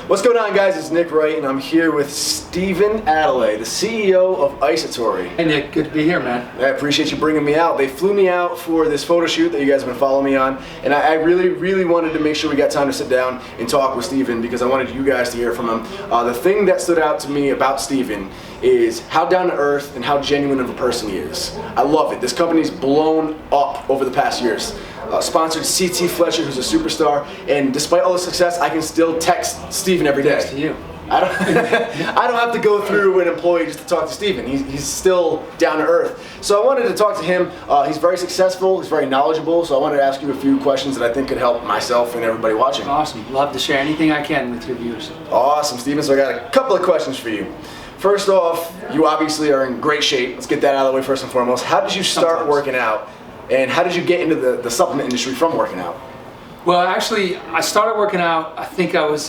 What's going on, guys? It's Nick Wright, and I'm here with Stephen Adelaide, the CEO of Isatory. Hey Nick, good to be here, man. I appreciate you bringing me out. They flew me out for this photo shoot that you guys have been following me on, and I really wanted to make sure we got time to sit down and talk with Stephen because I wanted you guys to hear from him. The thing that stood out to me about Stephen is how down to earth and how genuine of a person he is. I love it. This company's blown up over the past years. Sponsored CT Fletcher, who's a superstar, and despite all the success, I can still text Stephen every day. Thanks to you. I don't have to go through an employee just to talk to Stephen. He's still down to earth. So I wanted to talk to him. He's very successful. He's very knowledgeable. So I wanted to ask you a few questions that I think could help myself and everybody watching. Awesome. Love to share anything I can with your viewers. Awesome, Stephen. So I got a couple of questions for you. First off, you obviously are in great shape. Let's get that out of the way first and foremost. How did you start working out? And how did you get into the supplement industry from working out? Well, actually, I started working out, I think I was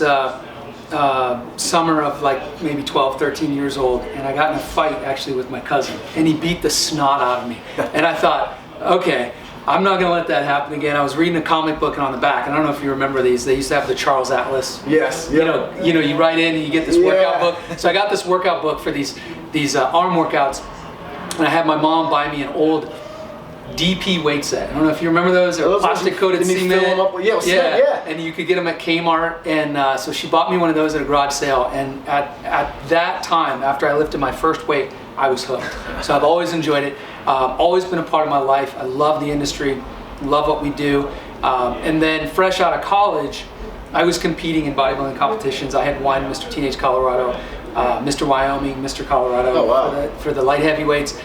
summer of like maybe 12, 13 years old, and I got in a fight actually with my cousin, and he beat the snot out of me. And I thought, okay, I'm not gonna let that happen again. I was reading a comic book, and on the back, I don't know if you remember these, they used to have the Charles Atlas. Yes. Yeah. You know, you write in and you get this workout book. So I got this workout book for these arm workouts, and I had my mom buy me an old DP weight set. I don't know if you remember those. They're plastic coated cement. Yeah. And you could get them at Kmart. And so she bought me one of those at a garage sale. And at that time, after I lifted my first weight, I was hooked. So I've always enjoyed it. Always been a part of my life. I love the industry. Love what we do. And then fresh out of college, I was competing in bodybuilding competitions. I had won Mr. Teenage Colorado, Mr. Wyoming, Mr. Colorado for the light heavyweights.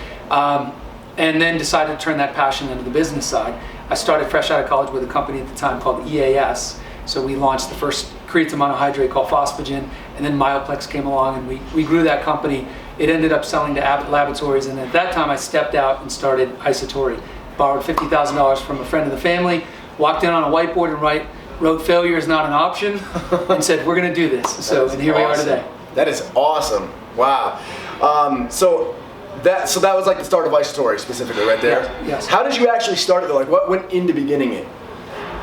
And then decided to turn that passion into the business side. I started fresh out of college with a company at the time called EAS. So we launched the first creatine monohydrate called Phosphagen, and then Myoplex came along, and we grew that company. It ended up selling to Abbott Laboratories, and at that time I stepped out and started Isatory. Borrowed $50,000 from a friend of the family, walked in on a whiteboard and wrote failure is not an option, and said we're gonna do this. So and here we are today. That is awesome. Wow. So that was like the start of Isatory specifically, right there. Yes. How did you actually start it though? Like, what went into beginning it?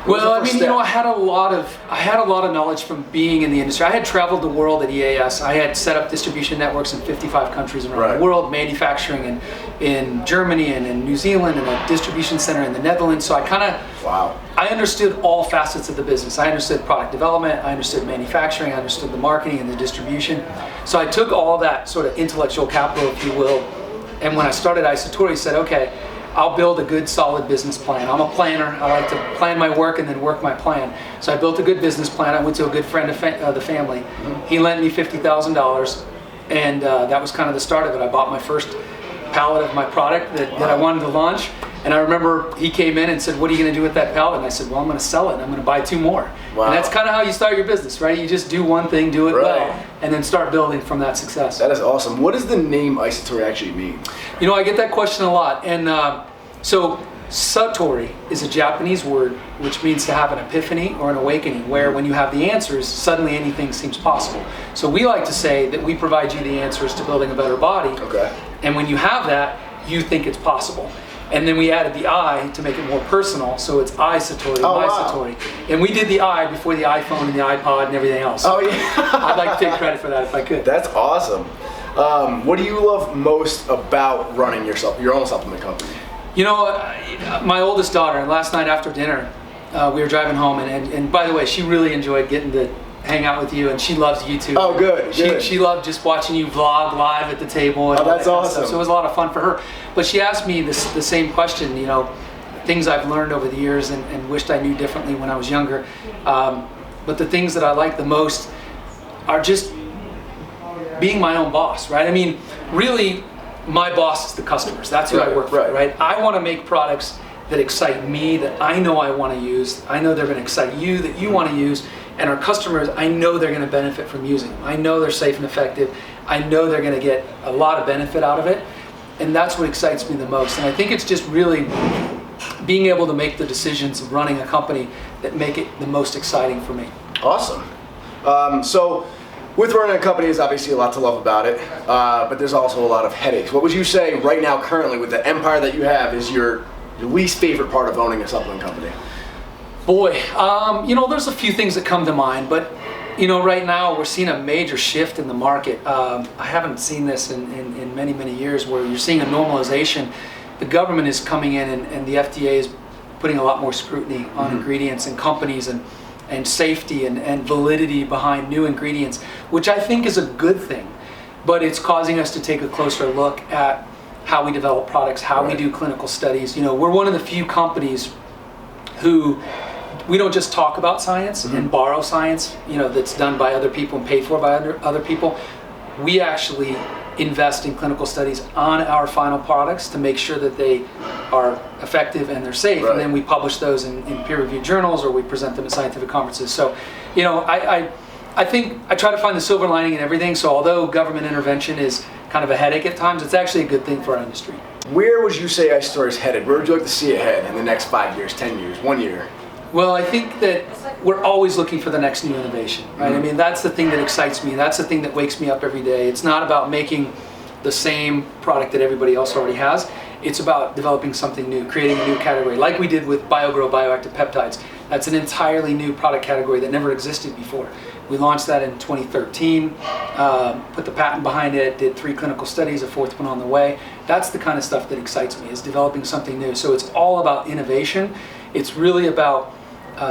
Well, I mean, you know, I had a lot of knowledge from being in the industry. I had traveled the world at EAS. I had set up distribution networks in 55 countries around the world, manufacturing in Germany and in New Zealand, and a distribution center in the Netherlands. So I understood all facets of the business. I understood product development, I understood manufacturing, I understood the marketing and the distribution. So I took all that sort of intellectual capital, if you will, and when I started Isatory, I said, okay, I'll build a good, solid business plan. I'm a planner. I like to plan my work and then work my plan. So I built a good business plan. I went to a good friend of the family. He lent me $50,000, and that was kind of the start of it. I bought my first pallet of my product that I wanted to launch. And I remember he came in and said, what are you going to do with that pallet? And I said, well, I'm going to sell it, and I'm going to buy 2 more. Wow. And that's kind of how you start your business, right? You just do one thing, do it well, and then start building from that success. That is awesome. What does the name Isatory actually mean? You know, I get that question a lot. And so Satori is a Japanese word which means to have an epiphany or an awakening, where when you have the answers, suddenly anything seems possible. So we like to say that we provide you the answers to building a better body. Okay. And when you have that, you think it's possible. And then we added the I to make it more personal, so it's Isatori, Satori. And we did the I before the iPhone and the iPod and everything else. Oh yeah. I'd like to take credit for that if I could. That's awesome. What do you love most about running your own supplement company? You know, my oldest daughter, last night after dinner, we were driving home, and by the way, she really enjoyed getting to hang out with you, and she loves YouTube. Oh, good. She loved just watching you vlog live at the table. And that's awesome. So it was a lot of fun for her. But she asked me the same question, you know, things I've learned over the years and wished I knew differently when I was younger. But the things that I like the most are just being my own boss, right? I mean, really, my boss is the customers. That's who I work for, right? I want to make products that excite me, that I know I want to use. I know they're going to excite you, that you want to use. And our customers, I know they're going to benefit from using them. I know they're safe and effective. I know they're going to get a lot of benefit out of it. And that's what excites me the most. And I think it's just really being able to make the decisions of running a company that make it the most exciting for me. Awesome. So with running a company, there's obviously a lot to love about it, but there's also a lot of headaches. What would you say right now, currently, with the empire that you have, is your least favorite part of owning a supplement company? Boy, you know, there's a few things that come to mind, but You know, right now we're seeing a major shift in the market. I haven't seen this in many, many years, where you're seeing a normalization. The government is coming in, and the FDA is putting a lot more scrutiny on ingredients and companies and safety and validity behind new ingredients, which I think is a good thing. But it's causing us to take a closer look at how we develop products, how we do clinical studies. You know, we're one of the few companies who, we don't just talk about science and borrow science, you know, that's done by other people and paid for by other people. We actually invest in clinical studies on our final products to make sure that they are effective and they're safe. And then we publish those in peer-reviewed journals, or we present them at scientific conferences. So, you know, I think I try to find the silver lining in everything. So although government intervention is kind of a headache at times, it's actually a good thing for our industry. Where would you say iStory is headed? Where would you like to see it head in the next 5 years, 10 years, 1 year? Well, I think that we're always looking for the next new innovation, right? I mean, that's the thing that excites me. That's the thing that wakes me up every day. It's not about making the same product that everybody else already has. It's about developing something new, creating a new category, like we did with BioGrow bioactive peptides. That's an entirely new product category that never existed before. We launched that in 2013, put the patent behind it, did 3 clinical studies, a 4th one on the way. That's the kind of stuff that excites me, is developing something new. So it's all about innovation. It's really about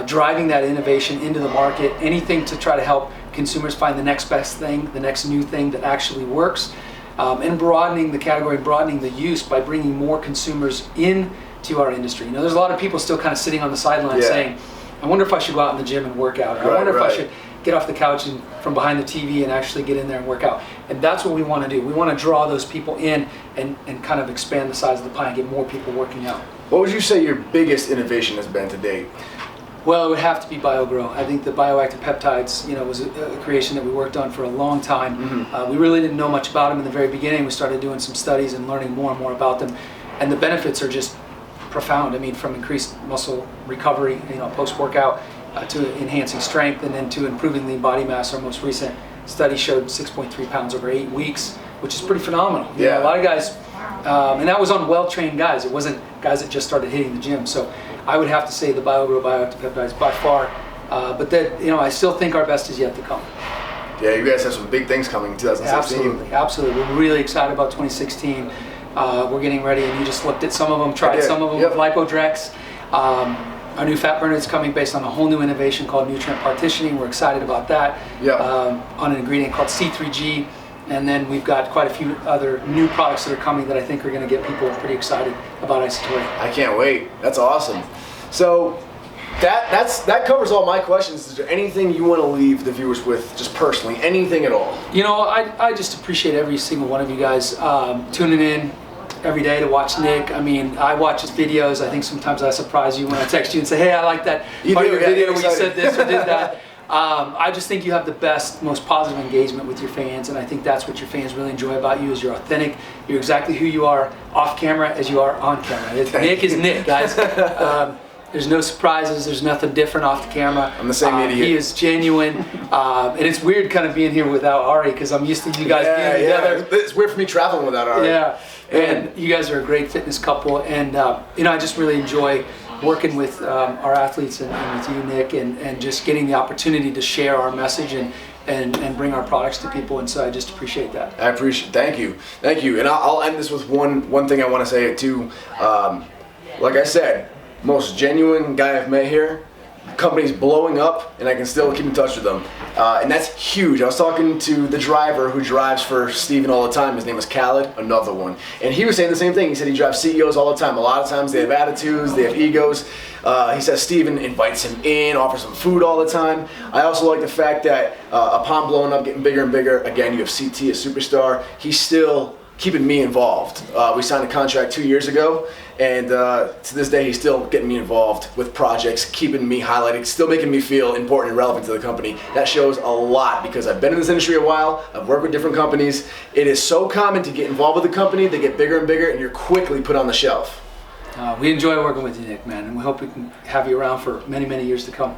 driving that innovation into the market, anything to try to help consumers find the next best thing, the next new thing that actually works, and broadening the category, broadening the use by bringing more consumers into our industry. You know, there's a lot of people still kind of sitting on the sidelines saying, I wonder if I should go out in the gym and work out. Or I wonder if I should get off the couch and from behind the TV and actually get in there and work out. And that's what we want to do. We want to draw those people in and kind of expand the size of the pie and get more people working out. What would you say your biggest innovation has been to date? Well, it would have to be BioGrow. I think the bioactive peptides, you know, was a creation that we worked on for a long time. We really didn't know much about them in the very beginning. We started doing some studies and learning more and more about them. And the benefits are just profound. I mean, from increased muscle recovery, you know, post-workout, to enhancing strength, and then to improving lean body mass. Our most recent study showed 6.3 pounds over 8 weeks, which is pretty phenomenal. You know, a lot of guys, and that was on well-trained guys. It wasn't guys that just started hitting the gym. So I would have to say the BioGrow bioactive peptides by far. But that, you know, I still think our best is yet to come. Yeah, you guys have some big things coming in 2016. Absolutely. We're really excited about 2016. We're getting ready, and you just looked at some of them, tried some of them with LipoDrex. Our new fat burner is coming based on a whole new innovation called nutrient partitioning. We're excited about that. On an ingredient called C3G. And then we've got quite a few other new products that are coming that I think are going to get people pretty excited about iStory. I can't wait. That's awesome. So that covers all my questions. Is there anything you want to leave the viewers with, just personally, anything at all? You know, I just appreciate every single one of you guys tuning in every day to watch Nick. I mean, I watch his videos. I think sometimes I surprise you when I text you and say, hey, I like that part of your video where you said this or did that. I just think you have the best, most positive engagement with your fans, and I think that's what your fans really enjoy about you, is you're authentic. You're exactly who you are off camera as you are on camera. Nick is Nick, guys. There's no surprises. There's nothing different off the camera. I'm the same idiot. He is genuine. And it's weird kind of being here without Ari, because I'm used to you guys being together. It's weird for me traveling without Ari. And you guys are a great fitness couple. And, you know, I just really enjoy working with our athletes and with you, Nick, and just getting the opportunity to share our message and bring our products to people. And so I just appreciate that. I appreciate. Thank you. And I'll end this with one thing I want to say too. Like I said, most genuine guy I've met here. Company's blowing up, and I can still keep in touch with them, and that's huge. I was talking to the driver who drives for Steven all the time. His name is Khaled, another one, and he was saying the same thing. He said he drives CEOs all the time. A lot of times they have attitudes, they have egos. He says Steven invites him in, offers him food all the time. I also like the fact that upon blowing up, getting bigger and bigger, again, you have CT, a superstar. He's still keeping me involved. We signed a contract 2 years ago, and to this day he's still getting me involved with projects, keeping me highlighted, still making me feel important and relevant to the company. That shows a lot, because I've been in this industry a while, I've worked with different companies. It is so common to get involved with a company, they get bigger and bigger, and you're quickly put on the shelf. We enjoy working with you, Nick, man, and we hope we can have you around for many, many years to come.